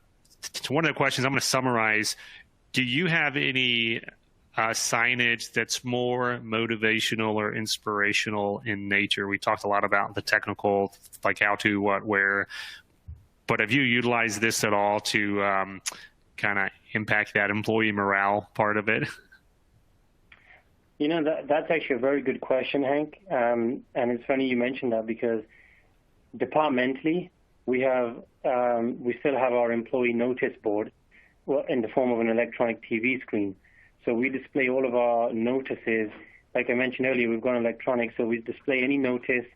one of the questions, I'm going to summarize. Do you have any signage that's more motivational or inspirational in nature? We talked a lot about the technical, like how to, what, where, but have you utilized this at all to kind of impact that employee morale part of it? That's actually a very good question, Hank. And it's funny you mentioned that, because departmentally, we still have our employee notice board in the form of an electronic TV screen. So we display all of our notices. Like I mentioned earlier, we've gone electronic, so we display any notice,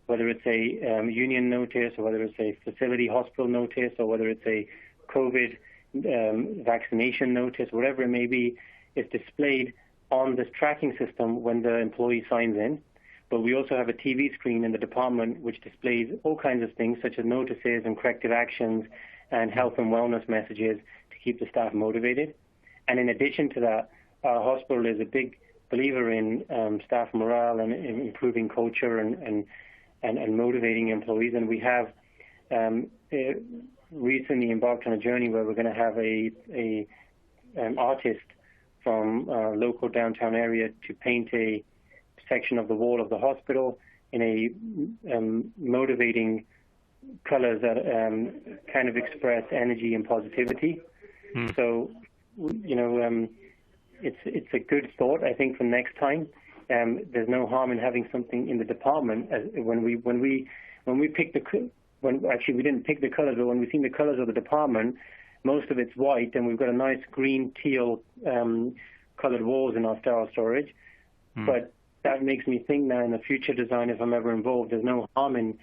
whether it's a union notice, or whether it's a facility hospital notice, or whether it's a COVID vaccination notice, whatever it may be, is displayed on this tracking system when the employee signs in. But we also have a TV screen in the department which displays all kinds of things, such as notices and corrective actions and health and wellness messages to keep the staff motivated. And in addition to that, our hospital is a big believer in staff morale and in improving culture and motivating employees. And we have recently embarked on a journey where we're going to have an artist from our local downtown area to paint a section of the wall of the hospital in a motivating colors that kind of express energy and positivity. So, it's a good thought, I think, for next time. There's no harm in having something in the department. When we pick actually we didn't pick the colors, but when we've seen the colors of the department, most of it's white, and we've got a nice green teal colored walls in our sterile storage. But that makes me think now in the future design, if I'm ever involved, there's no harm in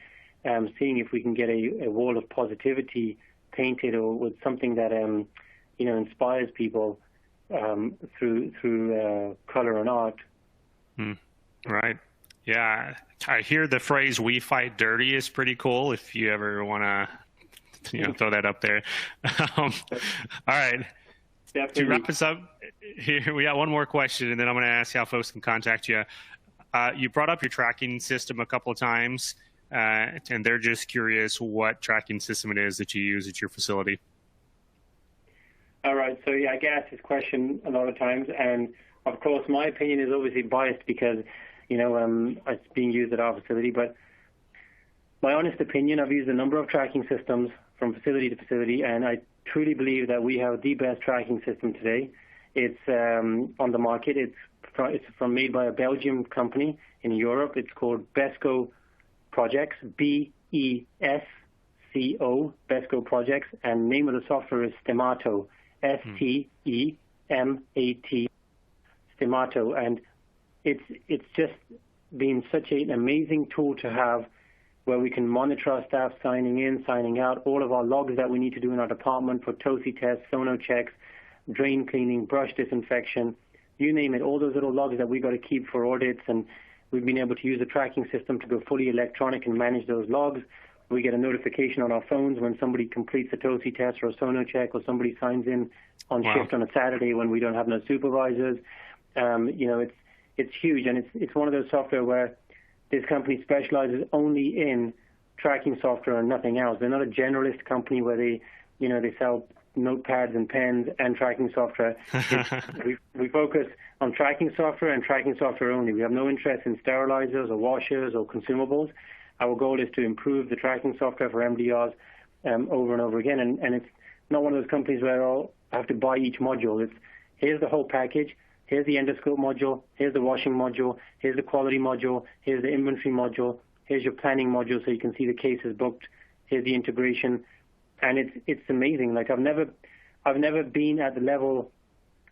seeing if we can get a wall of positivity painted or with something that inspires people through color and art. Right. Yeah, I hear the phrase "we fight dirty" is pretty cool. If you ever want to, throw that up there. All right. Definitely. To wrap us up, here we got one more question, and then I'm going to ask how folks can contact you. You brought up your tracking system a couple of times, and they're just curious what tracking system it is that you use at your facility. All right. So I get asked this question a lot of times, and of course, my opinion is obviously biased because it's being used at our facility. But my honest opinion, I've used a number of tracking systems from facility to facility, and I truly believe that we have the best tracking system today. It's on the market. It's made by a Belgian company in Europe. It's called Besco Projects, B-E-S-C-O, Besco Projects, and the name of the software is Stemato, S-T-E-M-A-T, Stemato, and it's just been such an amazing tool to have, where we can monitor our staff signing in, signing out, all of our logs that we need to do in our department for TOSI tests, sono checks, drain cleaning, brush disinfection, you name it, all those little logs that we got to keep for audits. And we've been able to use the tracking system to go fully electronic and manage those logs. We get a notification on our phones when somebody completes a TOSI test or a sono check, or somebody signs in on shift on a Saturday when we don't have no supervisors. It's huge, and it's one of those software where this company specializes only in tracking software and nothing else. They're not a generalist company where they sell notepads and pens and tracking software. We focus on tracking software and tracking software only. We have no interest in sterilizers or washers or consumables. Our goal is to improve the tracking software for MDRs over and over again. And it's not one of those companies where I have to buy each module. It's here's the whole package. Here's the endoscope module, here's the washing module, here's the quality module, here's the inventory module, here's your planning module so you can see the cases booked, here's the integration, and it's amazing. Like I've never been at the level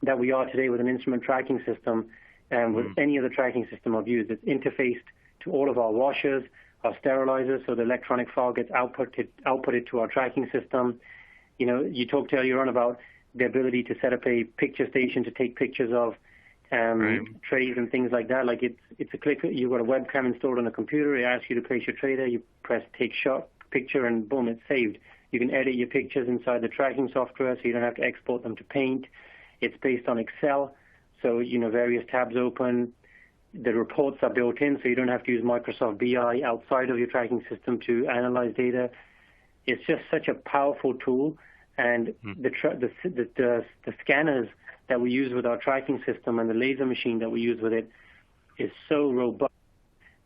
that we are today with an instrument tracking system with any other tracking system I've used. It's interfaced to all of our washers, our sterilizers, so the electronic file gets outputted to our tracking system. You talked earlier on about the ability to set up a picture station to take pictures of trays and things like that. Like it's a click. You've got a webcam installed on a computer. It asks you to place your tray there. You press take shot picture, and boom, it's saved. You can edit your pictures inside the tracking software, so you don't have to export them to Paint. It's based on Excel, so various tabs open. The reports are built in, so you don't have to use Microsoft BI outside of your tracking system to analyze data. It's just such a powerful tool. And the scanners that we use with our tracking system and the laser machine that we use with it is so robust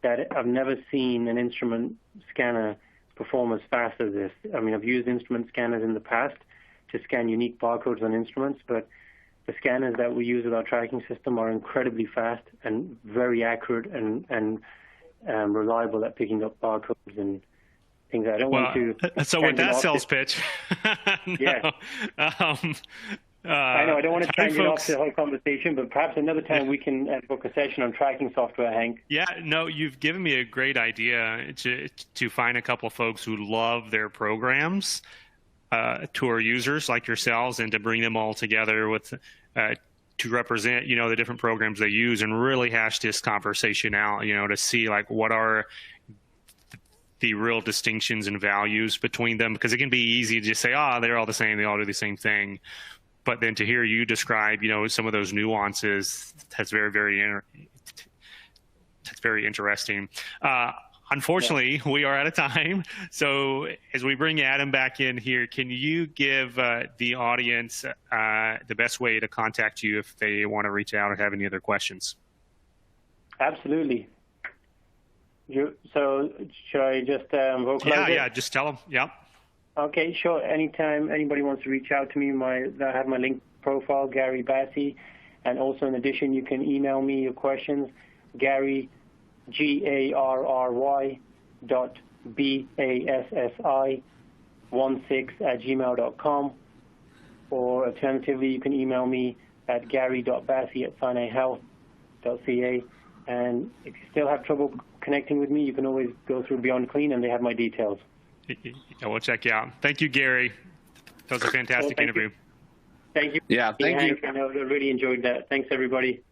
that I've never seen an instrument scanner perform as fast as this. I mean, I've used instrument scanners in the past to scan unique barcodes on instruments, but the scanners that we use with our tracking system are incredibly fast and very accurate and reliable at picking up barcodes and things. I don't want to. So with that sales pitch, yeah. I know I don't want to tangent off the whole conversation, but perhaps another time we can book a session on tracking software, Hank. Yeah, no, you've given me a great idea to find a couple of folks who love their programs, to our users like yourselves, and to bring them all together with to represent the different programs they use, and really hash this conversation out. To see like what are the real distinctions and values between them, because it can be easy to just say, they're all the same, they all do the same thing. But then to hear you describe, some of those nuances, that's very, very interesting. Unfortunately, we are out of time. So as we bring Adam back in here, can you give the audience the best way to contact you if they want to reach out or have any other questions? Absolutely. So should I just vocalize it? Yeah, just tell them. Yep. Okay, sure. Anytime anybody wants to reach out to me, I have my link profile, Gary Bassi, and also in addition, you can email me your questions, Gary, GARRY .BASSI16@gmail.com, or alternatively, you can email me at gary.bassi@sinahealth.ca. And if you still have trouble connecting with me, you can always go through Beyond Clean, and they have my details. Yeah, we'll check you out. Thank you, Gary. That was a fantastic interview. Thank you. Yeah, thank you. I really enjoyed that. Thanks, everybody.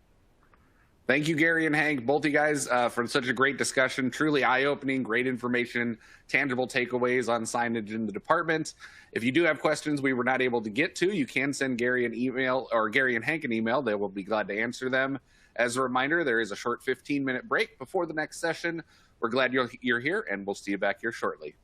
Thank you, Gary and Hank, both of you guys, for such a great discussion. Truly eye-opening, great information, tangible takeaways on signage in the department. If you do have questions we were not able to get to, you can send Gary an email, or Gary and Hank an email. They will be glad to answer them. As a reminder, there is a short 15-minute break before the next session. We're glad you're here, and we'll see you back here shortly.